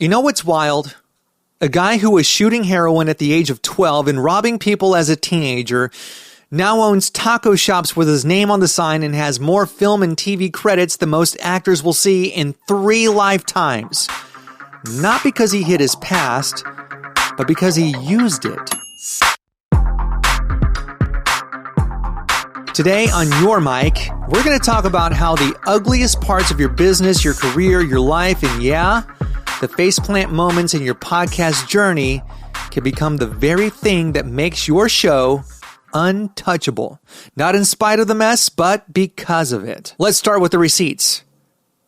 You know what's wild? A guy who was shooting heroin at the age of 12 and robbing people as a teenager now owns taco shops with his name on the sign and has more film and TV credits than most actors will see in 3 lifetimes. Not because he hid his past, but because he used it. Today on Your Mic, we're going to talk about how the ugliest parts of your business, your career, your life, and the faceplant moments in your podcast journey can become the very thing that makes your show untouchable. Not in spite of the mess, but because of it. Let's start with the receipts.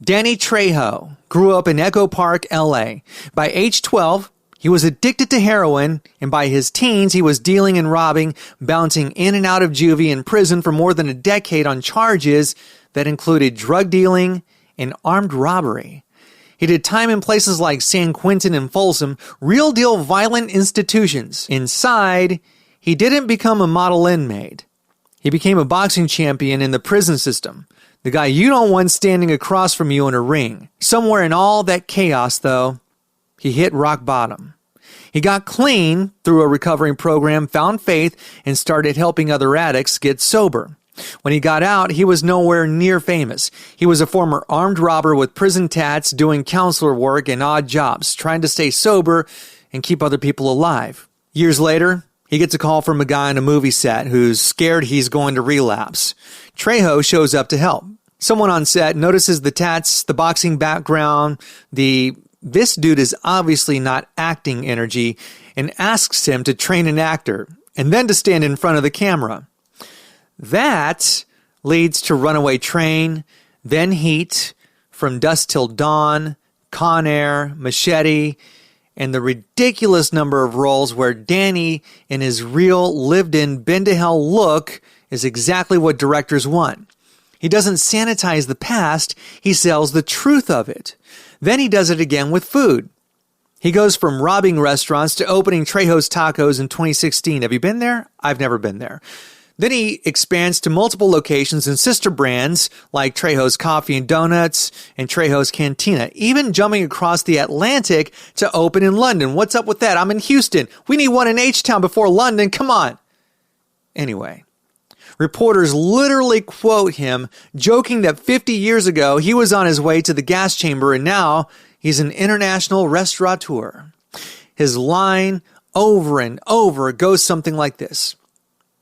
Danny Trejo grew up in Echo Park, LA. By age 12, he was addicted to heroin, and by his teens, he was dealing and robbing, bouncing in and out of juvie and prison for more than a decade on charges that included drug dealing and armed robbery. He did time in places like San Quentin and Folsom, real-deal violent institutions. Inside, he didn't become a model inmate. He became a boxing champion in the prison system. The guy you don't want standing across from you in a ring. Somewhere in all that chaos, though, he hit rock bottom. He got clean through a recovery program, found faith, and started helping other addicts get sober. When he got out, he was nowhere near famous. He was a former armed robber with prison tats, doing counselor work and odd jobs, trying to stay sober and keep other people alive. Years later, he gets a call from a guy on a movie set who's scared he's going to relapse. Trejo shows up to help. Someone on set notices the tats, the boxing background, this dude is obviously not acting energy, and asks him to train an actor and then to stand in front of the camera. That leads to Runaway Train, then Heat, From Dusk Till Dawn, Con Air, Machete, and the ridiculous number of roles where Danny, in his real, lived-in, been-to-hell look, is exactly what directors want. He doesn't sanitize the past, he sells the truth of it. Then he does it again with food. He goes from robbing restaurants to opening Trejo's Tacos in 2016. Have you been there? I've never been there. Then he expands to multiple locations and sister brands like Trejo's Coffee and Donuts and Trejo's Cantina, even jumping across the Atlantic to open in London. What's up with that? I'm in Houston. We need one in H-Town before London. Come on. Anyway, reporters literally quote him, joking that 50 years ago he was on his way to the gas chamber and now he's an international restaurateur. His line over and over goes something like this.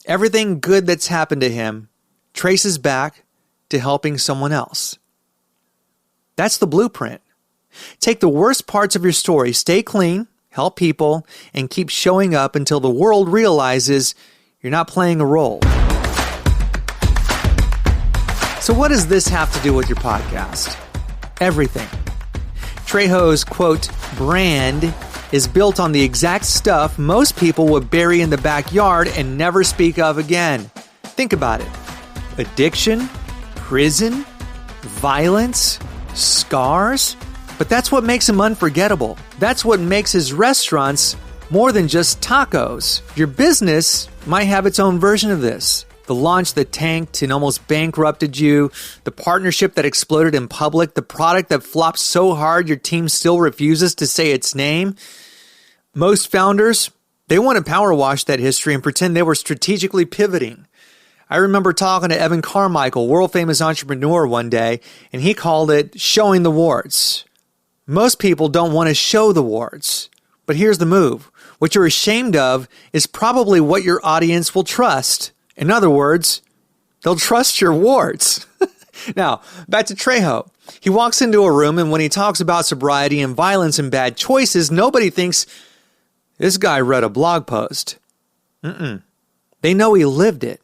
Everything good that's happened to him traces back to helping someone else. That's the blueprint. Take the worst parts of your story, stay clean, help people, and keep showing up until the world realizes you're not playing a role. So what does this have to do with your podcast? Everything. Trejo's, quote, brand is built on the exact stuff most people would bury in the backyard and never speak of again. Think about it. Addiction, prison, violence, scars. But that's what makes him unforgettable. That's what makes his restaurants more than just tacos. Your business might have its own version of this. The launch that tanked and almost bankrupted you, the partnership that exploded in public, the product that flopped so hard your team still refuses to say its name. Most founders, they want to power wash that history and pretend they were strategically pivoting. I remember talking to Evan Carmichael, world-famous entrepreneur, one day, and he called it showing the warts. Most people don't want to show the warts. But here's the move. What you're ashamed of is probably what your audience will trust. In other words, they'll trust your warts. Now, back to Trejo. He walks into a room, and when he talks about sobriety and violence and bad choices, nobody thinks, this guy read a blog post. They know he lived it.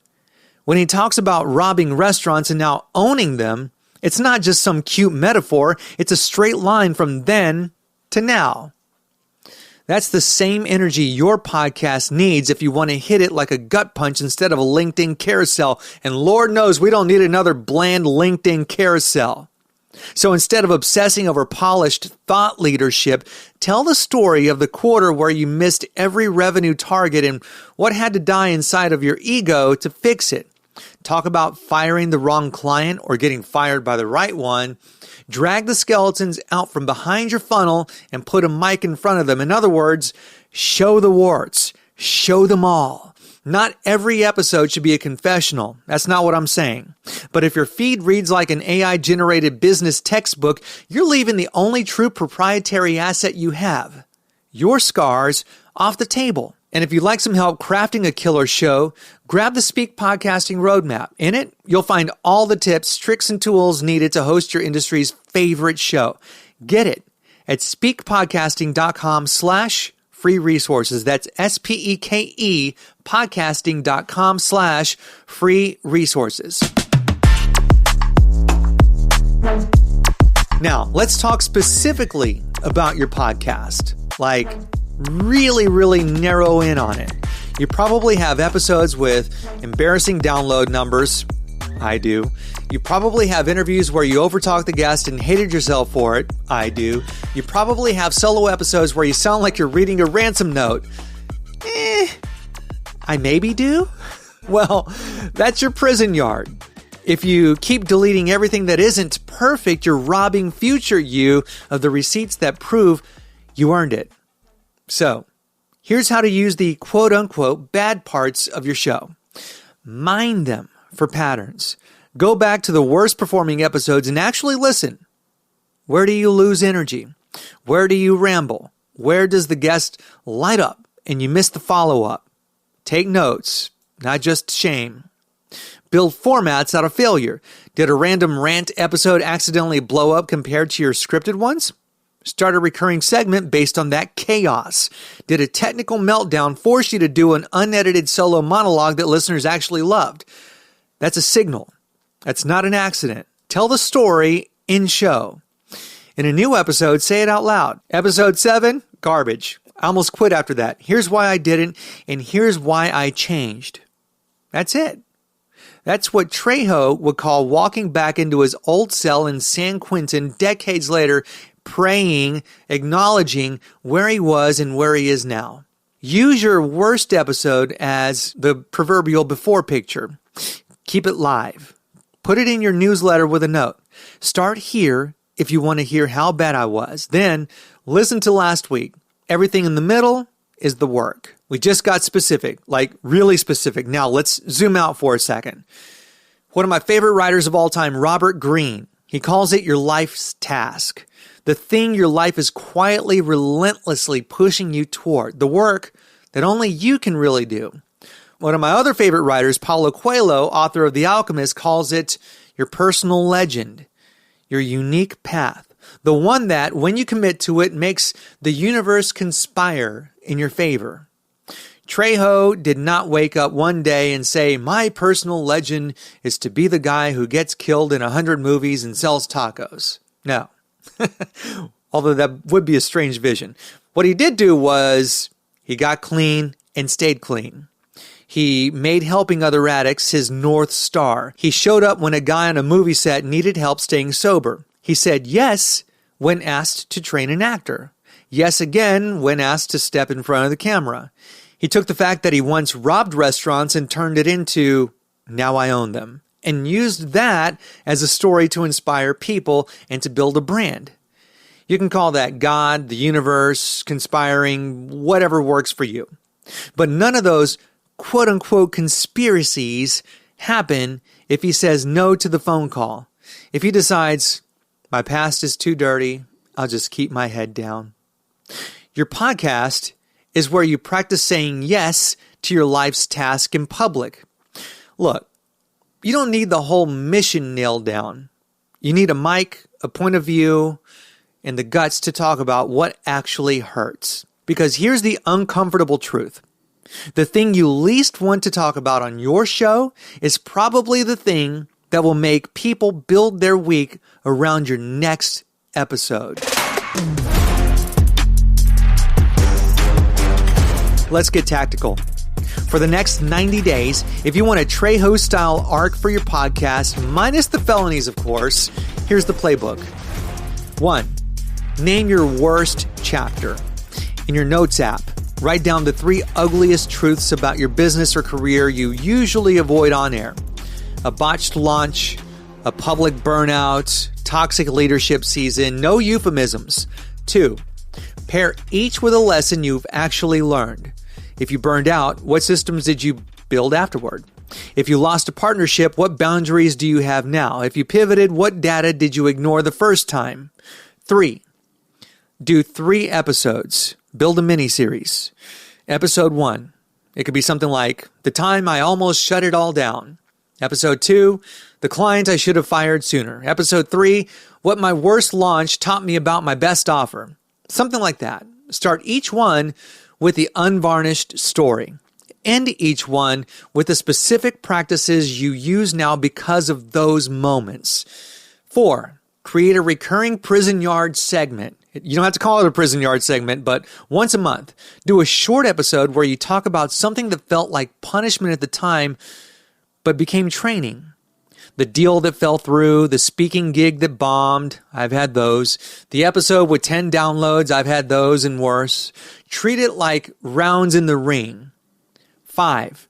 When he talks about robbing restaurants and now owning them, it's not just some cute metaphor. It's a straight line from then to now. That's the same energy your podcast needs if you want to hit it like a gut punch instead of a LinkedIn carousel. And Lord knows we don't need another bland LinkedIn carousel. So instead of obsessing over polished thought leadership, tell the story of the quarter where you missed every revenue target and what had to die inside of your ego to fix it. talk about firing the wrong client or getting fired by the right one, drag the skeletons out from behind your funnel and put a mic in front of them. In other words, show the warts, show them all. Not every episode should be a confessional. That's not what I'm saying. But if your feed reads like an AI-generated business textbook, you're leaving the only true proprietary asset you have, your scars, off the table. And if you'd like some help crafting a killer show, grab the Speke Podcasting Roadmap. In it, you'll find all the tips, tricks, and tools needed to host your industry's favorite show. Get it at spekepodcasting.com/free resources. That's SPEKE podcasting.com/free resources. Now, let's talk specifically about your podcast. Like, really narrow in on it. You probably have episodes with embarrassing download numbers. I do. You probably have interviews where you overtalk the guest and hated yourself for it. I do. You probably have solo episodes where you sound like you're reading a ransom note. I maybe do? Well, that's your prison yard. If you keep deleting everything that isn't perfect, you're robbing future you of the receipts that prove you earned it. So, here's how to use the quote-unquote bad parts of your show. Mine them for patterns. Go back to the worst performing episodes and actually listen. Where do you lose energy? Where do you ramble? Where does the guest light up and you miss the follow-up? Take notes, not just shame. Build formats out of failure. Did a random rant episode accidentally blow up compared to your scripted ones? Start a recurring segment based on that chaos. Did a technical meltdown force you to do an unedited solo monologue that listeners actually loved? That's a signal. That's not an accident. Tell the story in show. In a new episode, say it out loud. Episode 7, garbage. I almost quit after that. Here's why I didn't, and here's why I changed. That's it. That's what Trejo would call walking back into his old cell in San Quentin decades later, praying, acknowledging where he was and where he is now. Use your worst episode as the proverbial before picture. Keep it live. Put it in your newsletter with a note. Start here if you want to hear how bad I was. Then listen to last week. Everything in the middle is the work. We just got specific, like really specific. Now let's zoom out for a second. One of my favorite writers of all time, Robert Greene, he calls it your life's task. The thing your life is quietly, relentlessly pushing you toward. The work that only you can really do. One of my other favorite writers, Paulo Coelho, author of The Alchemist, calls it your personal legend, your unique path. The one that, when you commit to it, makes the universe conspire in your favor. Trejo did not wake up one day and say, my personal legend is to be the guy who gets killed in 100 movies and sells tacos. No. Although that would be a strange vision. What he did do was he got clean and stayed clean. He made helping other addicts his North Star. He showed up when a guy on a movie set needed help staying sober. He said yes when asked to train an actor. Yes again when asked to step in front of the camera. He took the fact that he once robbed restaurants and turned it into, now I own them, and used that as a story to inspire people and to build a brand. You can call that God, the universe, conspiring, whatever works for you. But none of those quote-unquote conspiracies happen if he says no to the phone call. If he decides, my past is too dirty, I'll just keep my head down. Your podcast is where you practice saying yes to your life's task in public. Look, you don't need the whole mission nailed down. You need a mic, a point of view, and the guts to talk about what actually hurts. Because here's the uncomfortable truth. The thing you least want to talk about on your show is probably the thing that will make people build their week around your next episode. Let's get tactical. For the next 90 days, if you want a Trejo-style arc for your podcast, minus the felonies, of course, here's the playbook. 1. Name your worst chapter. In your notes app, write down the 3 ugliest truths about your business or career you usually avoid on air. a botched launch, a public burnout, toxic leadership season. No euphemisms. 2, pair each with a lesson you've actually learned. If you burned out, what systems did you build afterward? If you lost a partnership, what boundaries do you have now? If you pivoted, what data did you ignore the first time? 3, do 3 episodes. Build a mini-series. Episode 1, it could be something like, the time I almost shut it all down. Episode 2, the client I should have fired sooner. Episode 3, what my worst launch taught me about my best offer. Something like that. Start each one with the unvarnished story. End each one with the specific practices you use now because of those moments. 4, create a recurring prison yard segment. You don't have to call it a prison yard segment, but once a month, do a short episode where you talk about something that felt like punishment at the time, but became training. The deal that fell through, the speaking gig that bombed, I've had those. The episode with 10 downloads, I've had those and worse. Treat it like rounds in the ring. 5,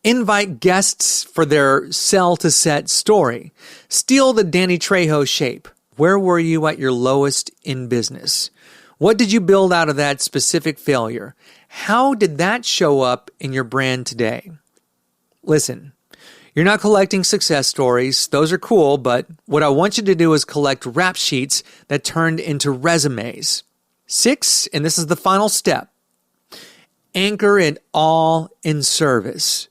invite guests for their sell-to-set story. Steal the Danny Trejo shape. Where were you at your lowest in business? What did you build out of that specific failure? How did that show up in your brand today? Listen, you're not collecting success stories. Those are cool, but what I want you to do is collect rap sheets that turned into resumes. 6, and this is the final step, anchor it all in service.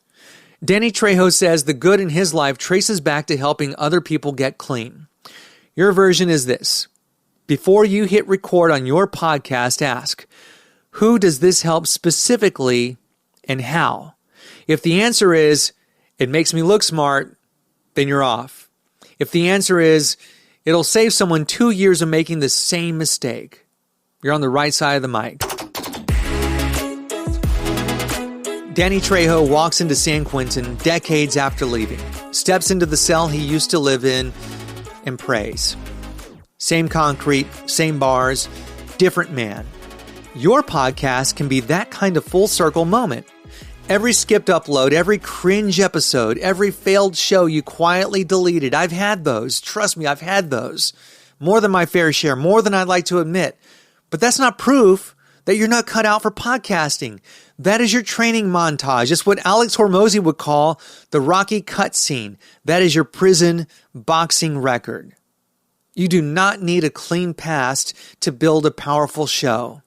Danny Trejo says the good in his life traces back to helping other people get clean. Your version is this. Before you hit record on your podcast, ask, who does this help specifically and how? If the answer is, it makes me look smart, then you're off. If the answer is, it'll save someone 2 years of making the same mistake, you're on the right side of the mic. Danny Trejo walks into San Quentin decades after leaving, steps into the cell he used to live in, and prays. Same concrete, same bars, different man. Your podcast can be that kind of full circle moment. Every skipped upload, every cringe episode, every failed show you quietly deleted. I've had those. Trust me, I've had those. More than my fair share, more than I'd like to admit. But that's not proof that you're not cut out for podcasting. That is your training montage. It's what Alex Hormozy would call the Rocky cutscene. That is your prison boxing record. You do not need a clean past to build a powerful show.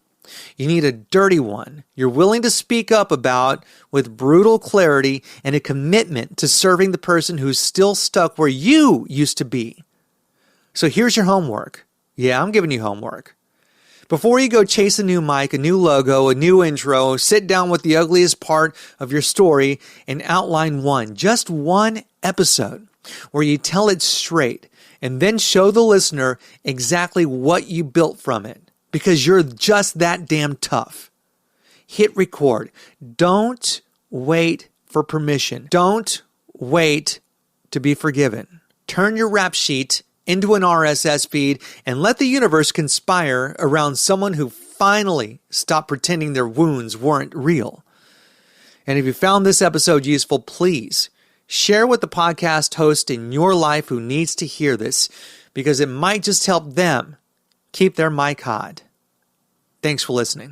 You need a dirty one you're willing to speak up about with brutal clarity and a commitment to serving the person who's still stuck where you used to be. So here's your homework. Yeah, I'm giving you homework. Before you go chase a new mic, a new logo, a new intro, sit down with the ugliest part of your story and outline just one episode where you tell it straight and then show the listener exactly what you built from it because you're just that damn tough. Hit record. Don't wait for permission. Don't wait to be forgiven. Turn your rap sheet into an RSS feed and let the universe conspire around someone who finally stopped pretending their wounds weren't real. And if you found this episode useful, please share with the podcast host in your life who needs to hear this because it might just help them keep their mic hot. Thanks for listening.